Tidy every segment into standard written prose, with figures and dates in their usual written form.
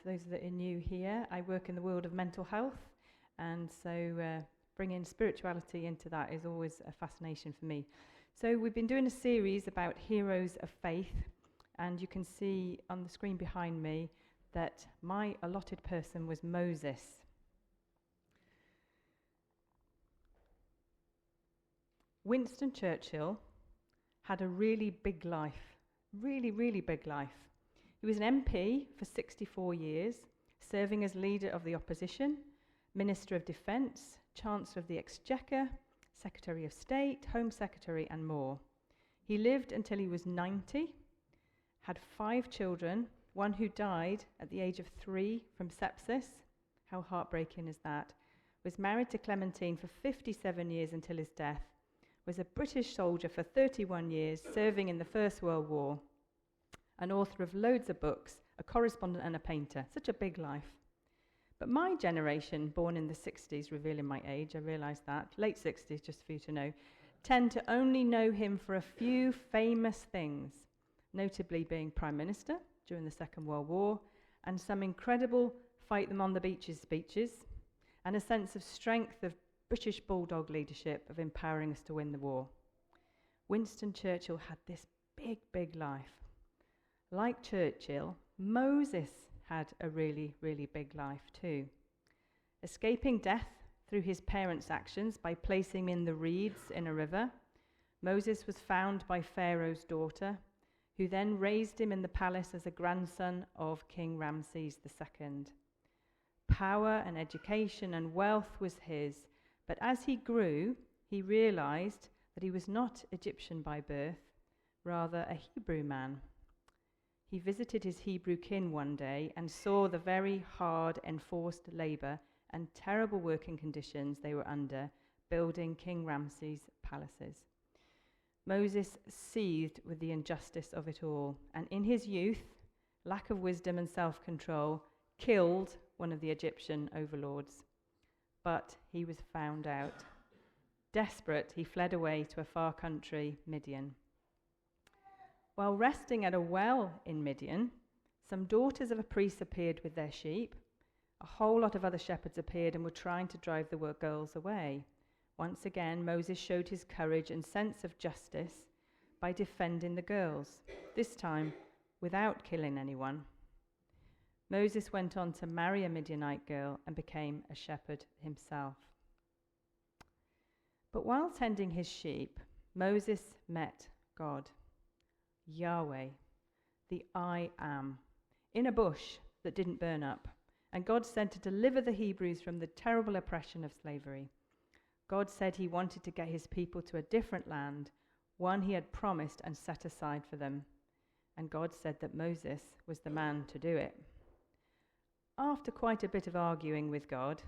those that are new here, I work in the world of mental health, and so bringing spirituality into that is always a fascination for me. So we've been doing a series about heroes of faith, and you can see on the screen behind me that my allotted person was Moses. Winston Churchill had a really big life, really big life. He was an MP for 64 years, serving as leader of the opposition, Minister of Defence, Chancellor of the Exchequer, Secretary of State, Home Secretary, and more. He lived until he was 90, had 5 children, one who died at the age of 3 from sepsis. How heartbreaking is that? Was married to Clementine for 57 years until his death, was a British soldier for 31 years, serving in the First World War, an author of loads of books, a correspondent and a painter. Such a big life. But my generation, born in the 60s, revealing my age, I realise that, late 60s, just for you to know, tend to only know him for a few famous things, notably being Prime Minister during the Second World War, and some incredible fight them on the beaches speeches, and a sense of strength of British bulldog leadership of empowering us to win the war. Winston Churchill had this big life. Like Churchill, Moses had a really big life too. Escaping death through his parents' actions by placing him in the reeds in a river, Moses was found by Pharaoh's daughter, who then raised him in the palace as a grandson of King Ramses II. Power and education and wealth was his, but as he grew, he realized that he was not Egyptian by birth, rather a Hebrew man. He visited his Hebrew kin one day and saw the very hard enforced labor and terrible working conditions they were under building King Ramses' palaces. Moses seethed with the injustice of it all, and in his youth, lack of wisdom and self-control, killed one of the Egyptian overlords. But he was found out. Desperate, he fled away to a far country, Midian. While resting at a well in Midian, some daughters of a priest appeared with their sheep. A whole lot of other shepherds appeared and were trying to drive the girls away. Once again, Moses showed his courage and sense of justice by defending the girls, this time without killing anyone. Moses went on to marry a Midianite girl and became a shepherd himself. But while tending his sheep, Moses met God, Yahweh, the I Am, in a bush that didn't burn up. And God said to deliver the Hebrews from the terrible oppression of slavery. God said he wanted to get his people to a different land, one he had promised and set aside for them. And God said that Moses was the man to do it. After quite a bit of arguing with God,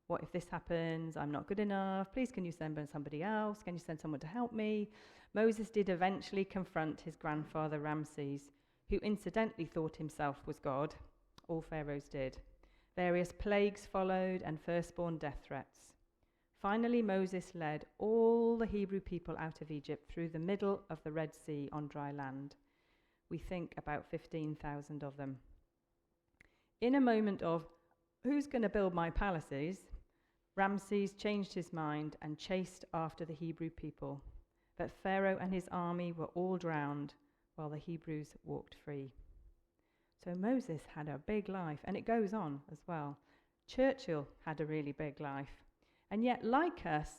what if this happens? I'm not good enough. Please, can you send somebody else? Can you send someone to help me? Moses did eventually confront his grandfather Ramses, who incidentally thought himself was God. All pharaohs did. Various plagues followed and firstborn death threats. Finally, Moses led all the Hebrew people out of Egypt through the middle of the Red Sea on dry land. We think about 15,000 of them. In a moment of, who's going to build my palaces? Ramses changed his mind and chased after the Hebrew people. But Pharaoh and his army were all drowned while the Hebrews walked free. So Moses had a big life, and it goes on as well. Churchill had a really big life. And yet, like us,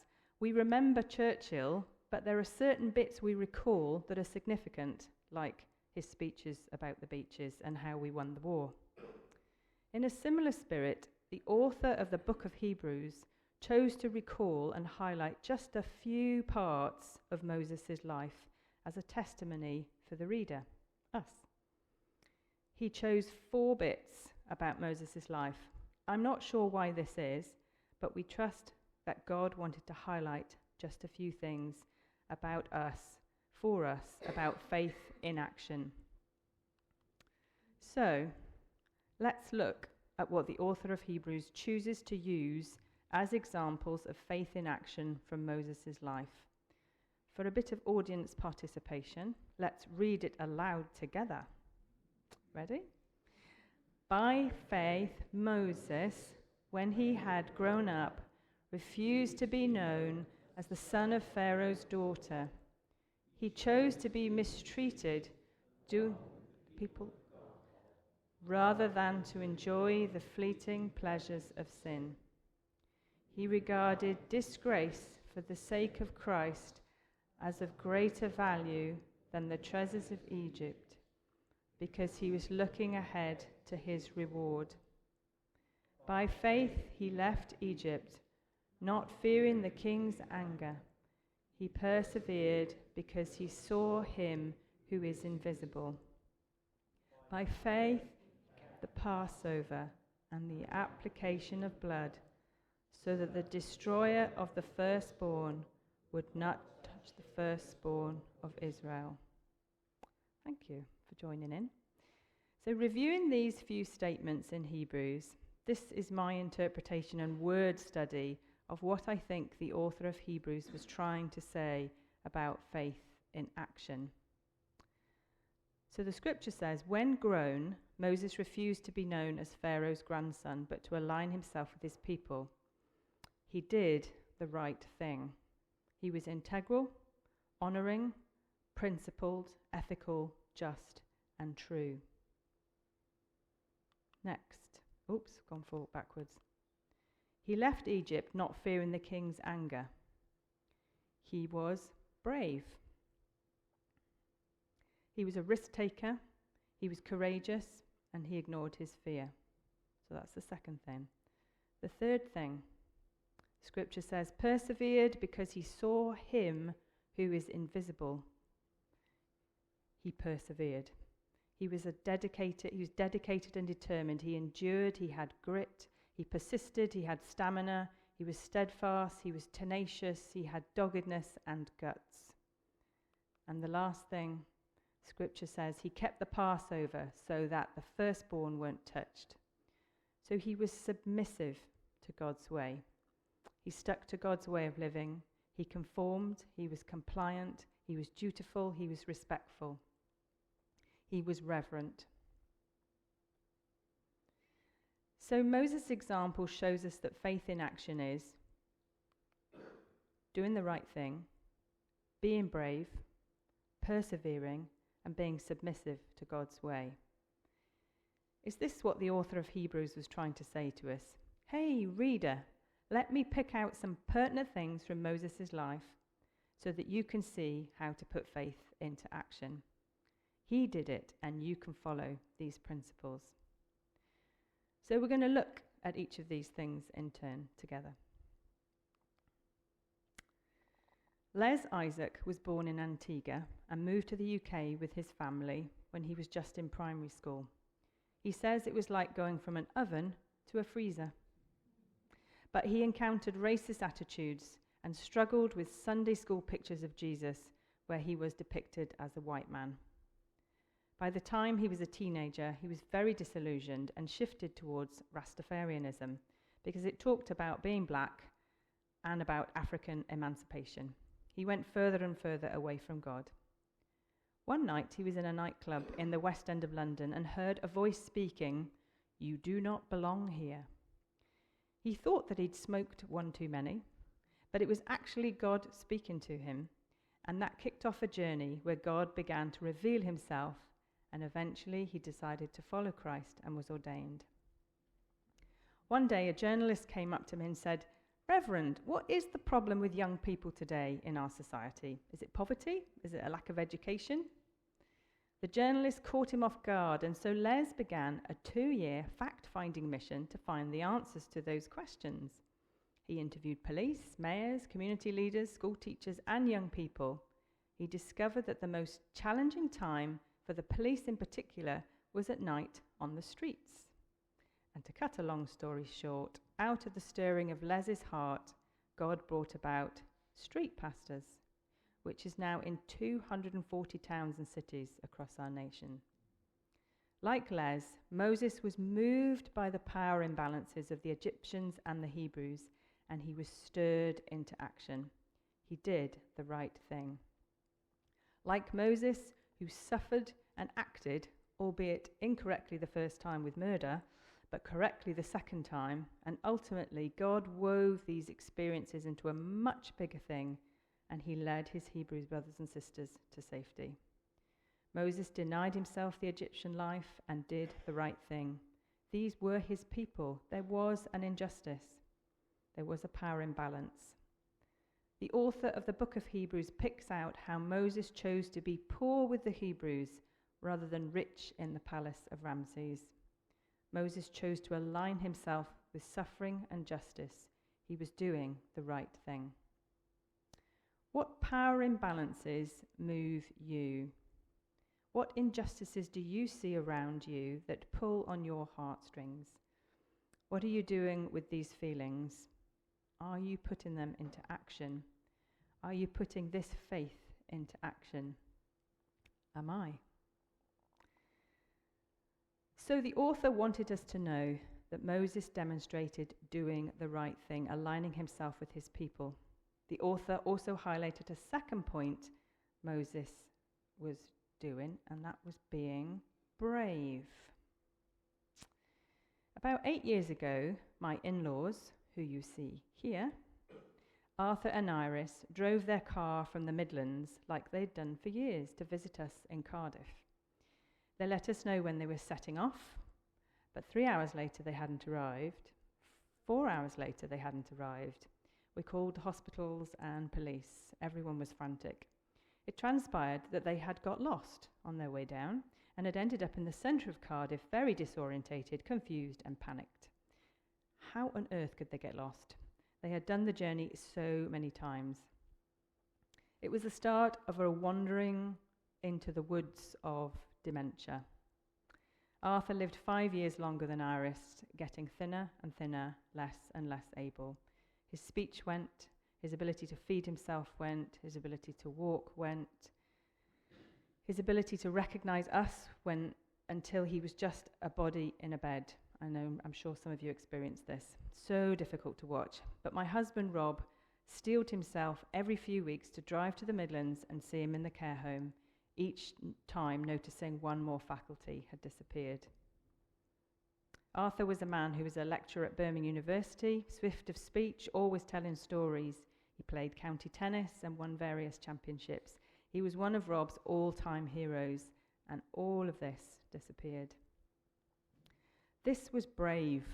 we remember Churchill, but there are certain bits we recall that are significant, like his speeches about the beaches and how we won the war. In a similar spirit, the author of the book of Hebrews chose to recall and highlight just a few parts of Moses' life as a testimony for the reader, us. He chose 4 bits about Moses' life. I'm not sure why this is, but we trust that God wanted to highlight just a few things about us, for us, about faith in action. So, let's look at what the author of Hebrews chooses to use as examples of faith in action from Moses' life. For a bit of audience participation, let's read it aloud together. Ready? By faith, Moses, when he had grown up, refused to be known as the son of Pharaoh's daughter. He chose to be mistreated rather than to enjoy the fleeting pleasures of sin. He regarded disgrace for the sake of Christ as of greater value than the treasures of Egypt, because he was looking ahead to his reward. By faith he left Egypt, not fearing the king's anger. He persevered because he saw him who is invisible. By faith he kept the Passover and the application of blood, so that the destroyer of the firstborn would not touch the firstborn of Israel. Thank you for joining in. So, reviewing these few statements in Hebrews, this is my interpretation and word study of what I think the author of Hebrews was trying to say about faith in action. So the scripture says, when grown, Moses refused to be known as Pharaoh's grandson, but to align himself with his people. He did the right thing. He was integral, honoring, principled, ethical, just, and true. Next. Oops, gone forward backwards. He left Egypt not fearing the king's anger. He was brave. He was a risk taker, he was courageous, and he ignored his fear. So that's the second thing. The third thing, Scripture says, persevered because he saw him who is invisible. He persevered. He was dedicated and determined. He endured, he had grit, he persisted, he had stamina, he was steadfast, he was tenacious, he had doggedness and guts. And the last thing, Scripture says, he kept the Passover so that the firstborn weren't touched. So he was submissive to God's way. He stuck to God's way of living. He conformed, he was compliant, he was dutiful, he was respectful. He was reverent. So Moses' example shows us that faith in action is doing the right thing, being brave, persevering, and being submissive to God's way. Is this what the author of Hebrews was trying to say to us? Hey, reader, let me pick out some pertinent things from Moses' life so that you can see how to put faith into action. He did it, and you can follow these principles. So we're going to look at each of these things in turn together. Les Isaac was born in Antigua and moved to the UK with his family when he was just in primary school. He says it was like going from an oven to a freezer. But he encountered racist attitudes and struggled with Sunday school pictures of Jesus where he was depicted as a white man. By the time he was a teenager, he was very disillusioned and shifted towards Rastafarianism because it talked about being black and about African emancipation. He went further and further away from God. One night, he was in a nightclub in the West End of London and heard a voice speaking, "You do not belong here." He thought that he'd smoked one too many, but it was actually God speaking to him, and that kicked off a journey where God began to reveal himself, and eventually he decided to follow Christ and was ordained. One day, a journalist came up to me and said, "Reverend, what is the problem with young people today in our society? Is it poverty? Is it a lack of education?" The journalist caught him off guard, and so Les began a 2-year fact-finding mission to find the answers to those questions. He interviewed police, mayors, community leaders, school teachers, and young people. He discovered that the most challenging time for the police in particular was at night on the streets. And to cut a long story short, out of the stirring of Les's heart, God brought about street pastors, which is now in 240 towns and cities across our nation. Like Les, Moses was moved by the power imbalances of the Egyptians and the Hebrews, and he was stirred into action. He did the right thing. Like Moses, who suffered and acted albeit incorrectly the first time with murder, but correctly the second time, and ultimately God wove these experiences into a much bigger thing, and he led his Hebrew brothers and sisters to safety. Moses denied himself the Egyptian life and did the right thing. These were his people. There was an injustice. There was a power imbalance. The author of the book of Hebrews picks out how Moses chose to be poor with the Hebrews rather than rich in the palace of Ramses. Moses chose to align himself with suffering and justice. He was doing the right thing. What power imbalances move you? What injustices do you see around you that pull on your heartstrings? What are you doing with these feelings? Are you putting them into action? Are you putting this faith into action? Am I? So the author wanted us to know that Moses demonstrated doing the right thing, aligning himself with his people. The author also highlighted a second point Moses was doing, and that was being brave. About 8 years ago, my in-laws, who you see here, Arthur and Iris, drove their car from the Midlands like they'd done for years to visit us in Cardiff. They let us know when they were setting off, but 3 hours later they hadn't arrived. 4 hours later they hadn't arrived. We called the hospitals and police. Everyone was frantic. It transpired that they had got lost on their way down and had ended up in the centre of Cardiff, very disorientated, confused and panicked. How on earth could they get lost? They had done the journey so many times. It was the start of a wandering into the woods of dementia. Arthur lived 5 years longer than Iris, getting thinner and thinner, less and less able. His speech went, his ability to feed himself went, his ability to walk went, his ability to recognise us went until he was just a body in a bed. I'm sure some of you experienced this. So difficult to watch. But my husband, Rob, steeled himself every few weeks to drive to the Midlands and see him in the care home, each time noticing one more faculty had disappeared. Arthur was a man who was a lecturer at Birmingham University, swift of speech, always telling stories. He played county tennis and won various championships. He was one of Rob's all-time heroes, and all of this disappeared. This was brave.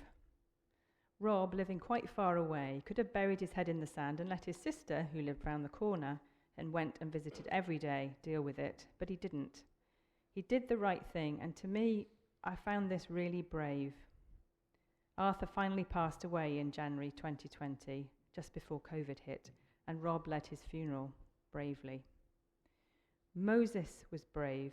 Rob, living quite far away, could have buried his head in the sand and let his sister, who lived round the corner and went and visited every day, deal with it, but he didn't. He did the right thing, and to me, I found this really brave. Arthur finally passed away in January 2020, just before COVID hit, and Rob led his funeral bravely. Moses was brave.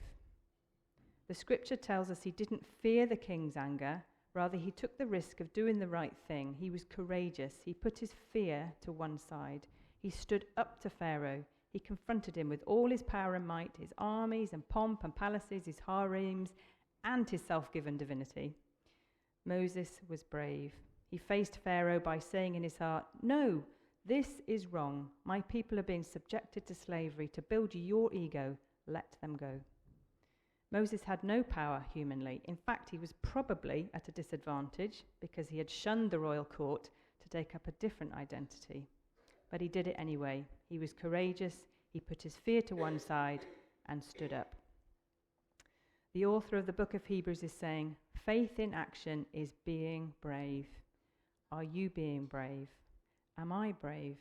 The scripture tells us he didn't fear the king's anger, rather he took the risk of doing the right thing. He was courageous. He put his fear to one side. He stood up to Pharaoh. He confronted him with all his power and might, his armies and pomp and palaces, his harems, and his self-given divinity. Moses was brave. He faced Pharaoh by saying in his heart, "No, this is wrong. My people are being subjected to slavery. To build your ego, let them go." Moses had no power humanly. In fact, he was probably at a disadvantage because he had shunned the royal court to take up a different identity. But he did it anyway. He was courageous. He put his fear to one side and stood up. The author of the book of Hebrews is saying, faith in action is being brave. Are you being brave? Am I brave?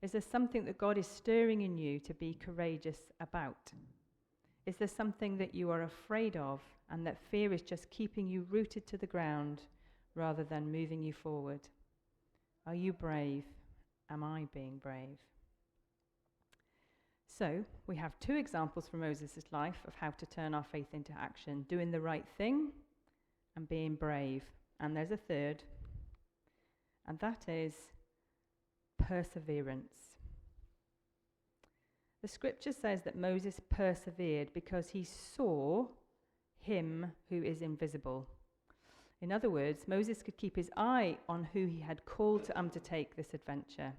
Is there something that God is stirring in you to be courageous about? Is there something that you are afraid of and that fear is just keeping you rooted to the ground rather than moving you forward? Are you brave? Am I being brave? So, we have two examples from Moses' life of how to turn our faith into action, doing the right thing and being brave. And there's a third, and that is perseverance. The scripture says that Moses persevered because he saw him who is invisible. In other words, Moses could keep his eye on who he had called to undertake this adventure.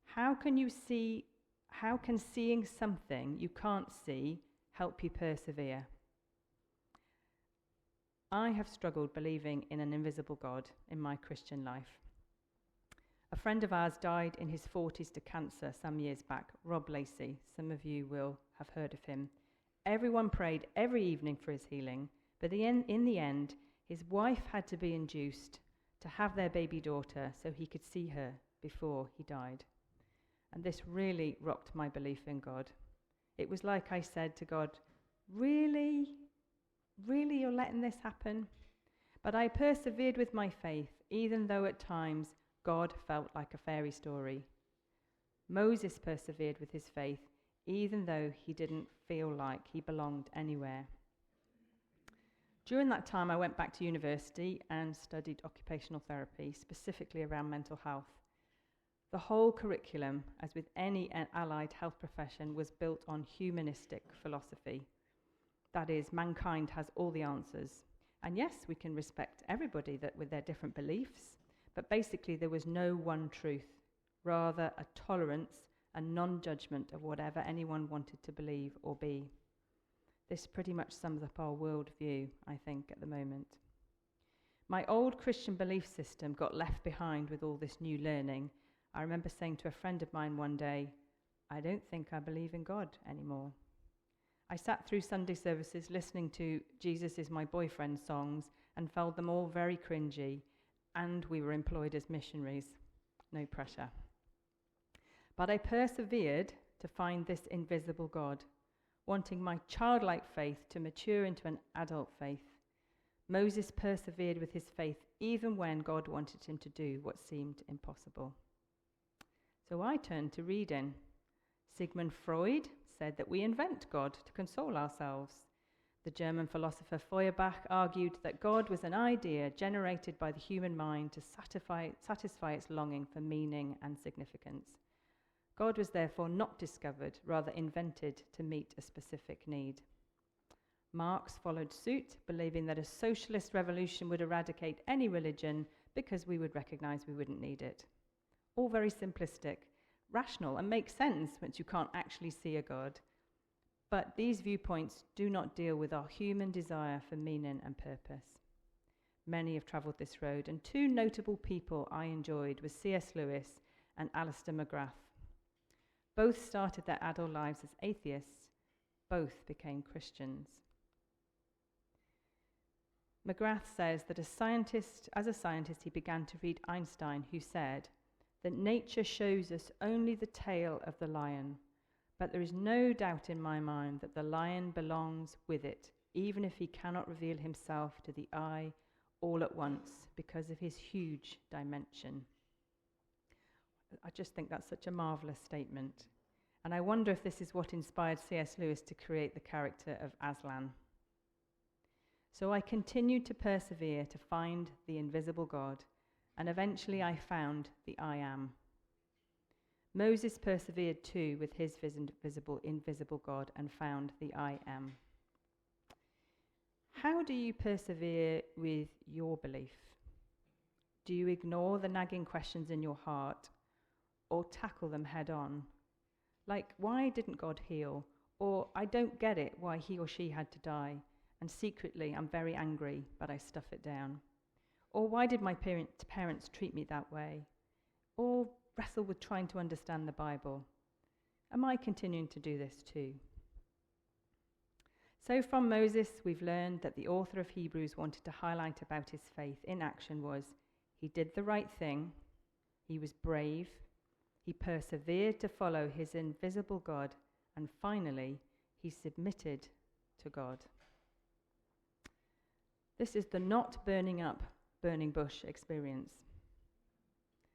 How can seeing something you can't see help you persevere? I have struggled believing in an invisible God in my Christian life. A friend of ours died in his 40s to cancer some years back, Rob Lacey. Some of you will have heard of him. Everyone prayed every evening for his healing, but in the end, his wife had to be induced to have their baby daughter so he could see her before he died. And this really rocked my belief in God. It was like I said to God, really? Really, you're letting this happen? But I persevered with my faith, even though at times God felt like a fairy story. Moses persevered with his faith, even though he didn't feel like he belonged anywhere. During that time, I went back to university and studied occupational therapy, specifically around mental health. The whole curriculum, as with any allied health profession, was built on humanistic philosophy. That is, mankind has all the answers. And yes, we can respect everybody with their different beliefs, but basically there was no one truth, rather a tolerance and non-judgment of whatever anyone wanted to believe or be. This pretty much sums up our worldview, I think, at the moment. My old Christian belief system got left behind with all this new learning. I remember saying to a friend of mine one day, I don't think I believe in God anymore. I sat through Sunday services listening to Jesus is My Boyfriend songs and felt them all very cringy, and we were employed as missionaries. No pressure. But I persevered to find this invisible God, wanting my childlike faith to mature into an adult faith. Moses persevered with his faith even when God wanted him to do what seemed impossible. So I turned to reading. Sigmund Freud said that we invent God to console ourselves. The German philosopher Feuerbach argued that God was an idea generated by the human mind to satisfy its longing for meaning and significance. God was therefore not discovered, rather invented to meet a specific need. Marx followed suit, believing that a socialist revolution would eradicate any religion because we would recognize we wouldn't need it. All very simplistic, rational, and makes sense once you can't actually see a God. But these viewpoints do not deal with our human desire for meaning and purpose. Many have travelled this road, and two notable people I enjoyed were C.S. Lewis and Alistair McGrath. Both started their adult lives as atheists. Both became Christians. McGrath says that as a scientist, he began to read Einstein, who said that nature shows us only the tail of the lion, but there is no doubt in my mind that the lion belongs with it, even if he cannot reveal himself to the eye all at once because of his huge dimension. I just think that's such a marvellous statement. And I wonder if this is what inspired C.S. Lewis to create the character of Aslan. So I continued to persevere to find the invisible God, and eventually I found the I Am. Moses persevered too with his invisible God and found the I Am. How do you persevere with your belief? Do you ignore the nagging questions in your heart or tackle them head on? Like, why didn't God heal? Or, I don't get it why he or she had to die, and secretly I'm very angry, but I stuff it down. Or, why did my parents treat me that way? Or, wrestle with trying to understand the Bible. Am I continuing to do this too? So from Moses, we've learned that the author of Hebrews wanted to highlight about his faith in action was he did the right thing, he was brave, he persevered to follow his invisible God, and finally, he submitted to God. This is the not burning up, burning bush experience.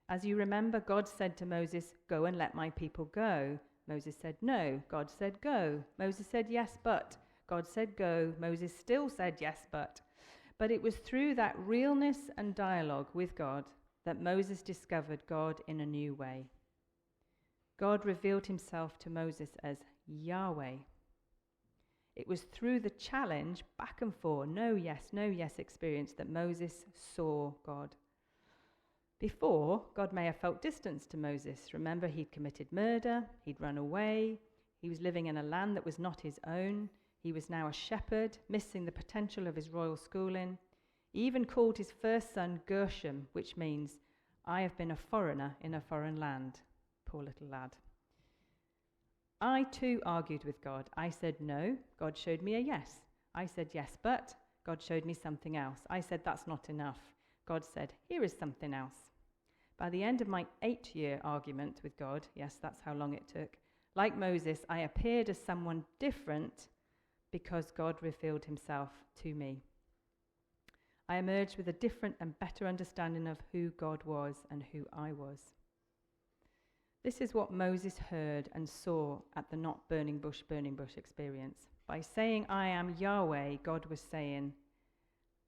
As you remember, God said to Moses, "Go and let my people go." Moses said, "No." God said, "Go." Moses said, "Yes, but." God said, "Go." Moses still said, "Yes, but." But it was through that realness and dialogue with God that Moses discovered God in a new way. God revealed himself to Moses as Yahweh. It was through the challenge, back and forth, no yes experience that Moses saw God. Before, God may have felt distance to Moses. Remember, he'd committed murder, he'd run away, he was living in a land that was not his own, he was now a shepherd, missing the potential of his royal schooling. He even called his first son Gershom, which means, I have been a foreigner in a foreign land. Poor little lad. I too argued with God. I said no. God showed me a yes. I said yes, but God showed me something else. I said that's not enough. God said, here is something else. By the end of my 8-year argument with God, yes, that's how long it took, like Moses, I appeared as someone different because God revealed himself to me. I emerged with a different and better understanding of who God was and who I was. This is what Moses heard and saw at the not burning bush experience. By saying, I am Yahweh, God was saying,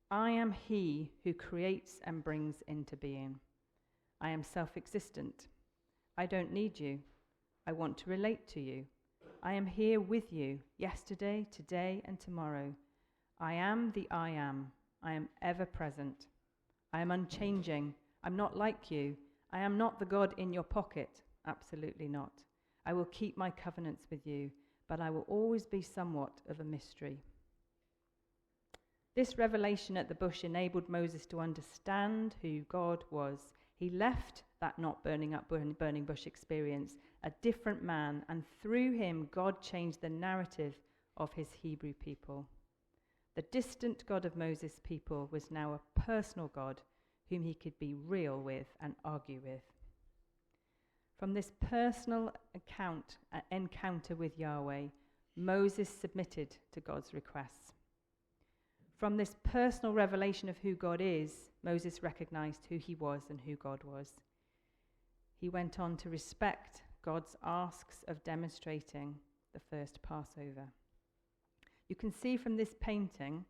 I am he who creates and brings into being. I am self-existent. I don't need you. I want to relate to you. I am here with you, yesterday, today, and tomorrow. I am the I am. I am ever present. I am unchanging. I'm not like you. I am not the God in your pocket. Absolutely not. I will keep my covenants with you, but I will always be somewhat of a mystery. This revelation at the bush enabled Moses to understand who God was. He left that not burning bush experience a different man, and through him God changed the narrative of his Hebrew people. The distant God of Moses' people was now a personal God whom he could be real with and argue with. From this personal encounter with Yahweh, Moses submitted to God's requests. From this personal revelation of who God is, Moses recognized who he was and who God was. He went on to respect God's asks of demonstrating the first Passover. You can see from this painting,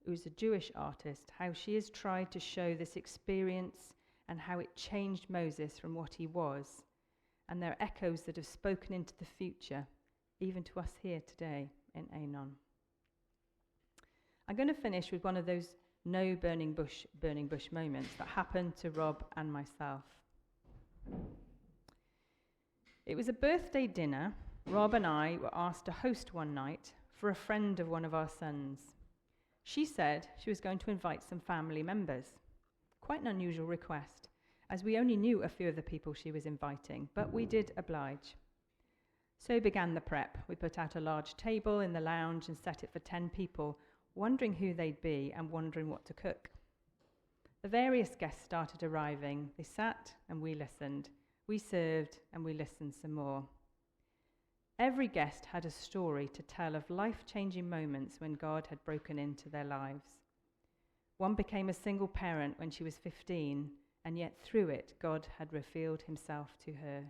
who's a Jewish artist, how she has tried to show this experience and how it changed Moses from what he was. And there are echoes that have spoken into the future, even to us here today in Ainon. I'm going to finish with one of those no burning bush moments that happened to Rob and myself. It was a birthday dinner Rob and I were asked to host one night for a friend of one of our sons. She said she was going to invite some family members. Quite an unusual request, as we only knew a few of the people she was inviting, but we did oblige. So began the prep. We put out a large table in the lounge and set it for 10 people, wondering who they'd be and wondering what to cook. The various guests started arriving. They sat and we listened. We served and we listened some more. Every guest had a story to tell of life-changing moments when God had broken into their lives. One became a single parent when she was 15, and yet through it, God had revealed himself to her.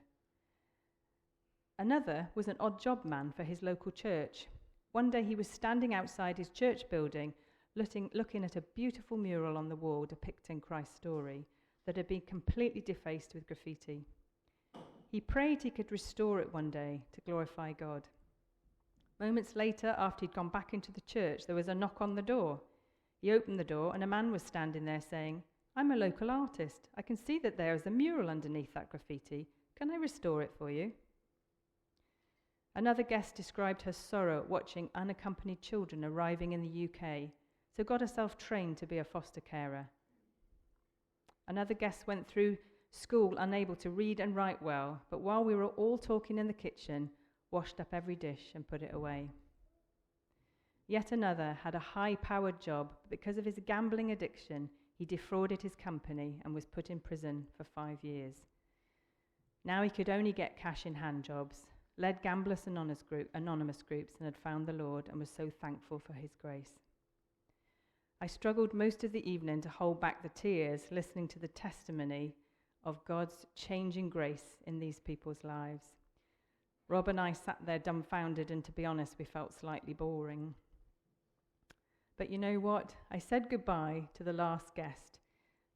Another was an odd job man for his local church. One day he was standing outside his church building, looking at a beautiful mural on the wall depicting Christ's story that had been completely defaced with graffiti. He prayed he could restore it one day to glorify God. Moments later, after he'd gone back into the church, there was a knock on the door. He opened the door and a man was standing there saying, "I'm a local artist. I can see that there is a mural underneath that graffiti. Can I restore it for you?" Another guest described her sorrow at watching unaccompanied children arriving in the UK, so got herself trained to be a foster carer. Another guest went through school unable to read and write well, but while we were all talking in the kitchen, washed up every dish and put it away. Yet another had a high-powered job, but because of his gambling addiction, he defrauded his company and was put in prison for 5 years. Now he could only get cash-in-hand jobs, led Gamblers Anonymous groups and had found the Lord and was so thankful for his grace. I struggled most of the evening to hold back the tears, listening to the testimony of God's changing grace in these people's lives. Rob and I sat there dumbfounded, and to be honest, we felt slightly boring. But you know what? I said goodbye to the last guest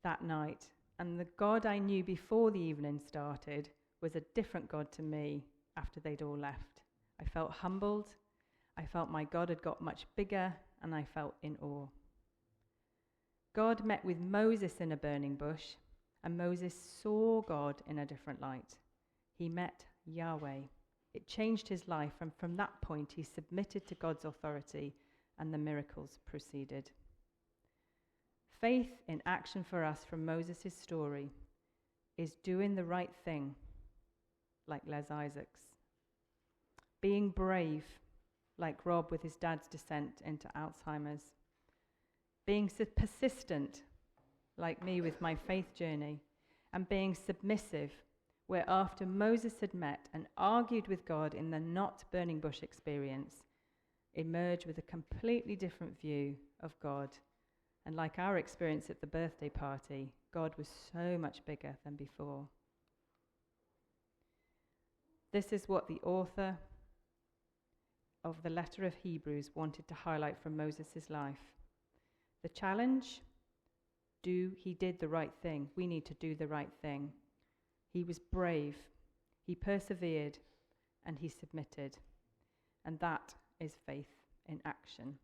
that night, and the God I knew before the evening started was a different God to me after they'd all left. I felt humbled, I felt my God had got much bigger, and I felt in awe. God met with Moses in a burning bush, and Moses saw God in a different light. He met Yahweh. It changed his life, and from that point he submitted to God's authority, and the miracles proceeded. Faith in action for us from Moses' story is doing the right thing, like Les Isaacs. Being brave, like Rob with his dad's descent into Alzheimer's. Being persistent, like me with my faith journey. And being submissive, where after Moses had met and argued with God in the not burning bush experience, emerged with a completely different view of God. And like our experience at the birthday party, God was so much bigger than before. This is what the author of the letter of Hebrews wanted to highlight from Moses' life. The challenge, he did the right thing. We need to do the right thing. He was brave, he persevered, and he submitted. And that is faith in action.